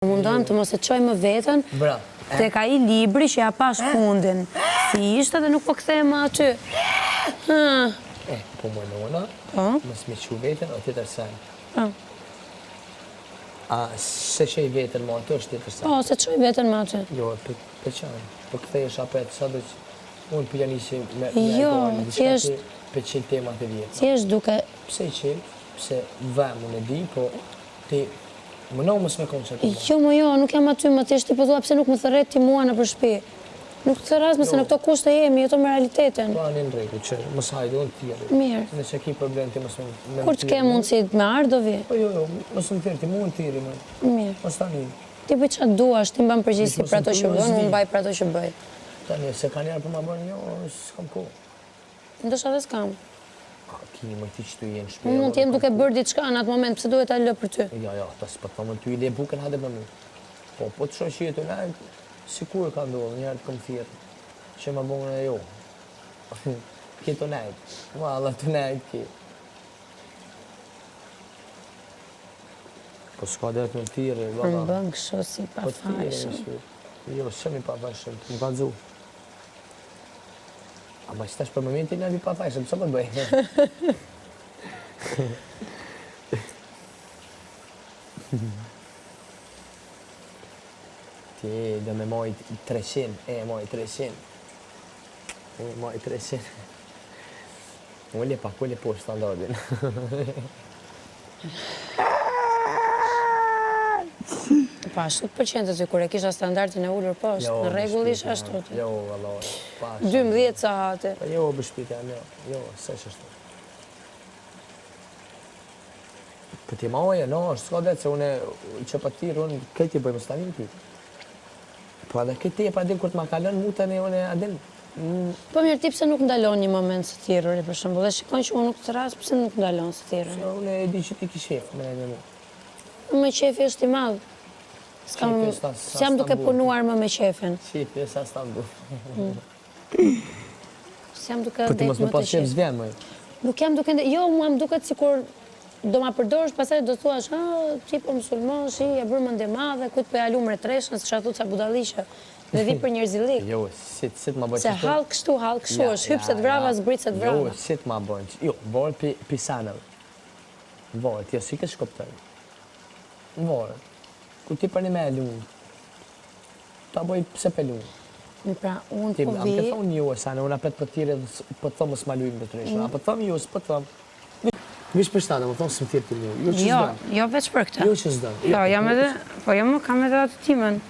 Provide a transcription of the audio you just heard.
Mundon të mos e qoj më vetën tek ai libri që ja pash fundin. Si ishte dhe nuk po kthej më aty. Po më nona, mos me qu vetën o tjetër sen. A se qoj vetën më aty është tjetër sen? Po, se qoj vetën më aty. Jo, për qanë. Për kthejesh apet, sa dhe që unë për janë ishi me Jo, që është për qilë temat e vjetë. Si është duke... Pse qilë, pse vëmë në di, po ti më në mësë me konë që të Jo, jo, nuk jam aty më thjesht ti po thua pse nuk më thërret ti mua në përshpi. Nuk të thërras mëse në këto kushte jemi, jeto me realitetin. Po anë në regu, që mësë hajdu unë tjeri. Mirë. Në që ki problem ti mësë me... Kur të ke mundësi me ardë do vi? Po jo, mësë më thirë ti mu në tjeri më. Mirë. Mësë tani. Ti bëj qatë duash, ti mban përgjegjësi për ato që bën, unë mbaj për ato që bëj. Tani, se ka njerë për ma bërë, jo, s'kam ko. Ndoshta dhe s'kam. Kini më ti që tu jenë shpjera. Unë mund t'jem duke bërë diçka në atë moment, pse duhet ta lë për ty? Ja, ta s'pa thomën ty i le bukën hade për mu. Po të shoqë jetë lajt, si kur ka ndodhë, njerë të këmë thirë, që ma bëngën e jo. Ki të lajt, valla të lajt ki. Po s'ka dhe të në tire, valla. Më bën kështu si pa fajshëm. Jo, shëmi pa fajshëm, më ka dzu. A ma qëtash për momentin në vi pa fajshëm, që më të bëjnë? Ti dhe me moj 300, moj 300. Moj 300. Ulle pa, kulle po standardin. Pa, ashtu të pëlqente ty kur e kisha standardin e ullur poshtë, në rregull isha ashtu. Jo, valla, pa. 12 sahate. Jo, bëshpite, jo, se shështu. Për ti maja, no, është s'ka dhe, se une që pa tirë, unë këti bëjmë stanin ti. Po edhe këti e pa din kur të ma kalën mutën e une adin. Po mirë, ti pse nuk ndalon një moment së tirëri, për shembull, dhe shikon që unë nuk të ras, pse nuk ndalon së tirëri? Se une e di që ti ki shef, me në mu. Me qefi është i madhë. S'jam duke punuar më me qefin. Qefi e sa Stambull. S'jam duke Po ti mos me pas qef zvjen, mëj. Nuk jam duke... Jo, mua më duket sikur do ma përdorësh, pasaj do thuash, ti po musulmon, shi, e bërë më ndemave, kujt po e alum retreshën, s'ka thu ca budalishe, dhe vi për njerëzilik. Jo, si të ma bëjnë Se halë kështu, është hypset vrava, zbritset vrava. Jo, si të ma bëjnë, jo, vorë pi sanëve. Vorë, ti si ke shkoptën. Vorë, ku ti për një me lunë, ta bëj pse pe lunë. Pra, unë po vi... Am ke thonë ju, sanë, unë apet për tire, për thomë s'ma lujnë për të rishë. A për thomë ju, s'për thomë. Vish për shtatë, më thonë së më thirë të një. Jo, veç për këta. Jo që s'dënë. Jo, jam edhe, po jam më kam edhe atë timen.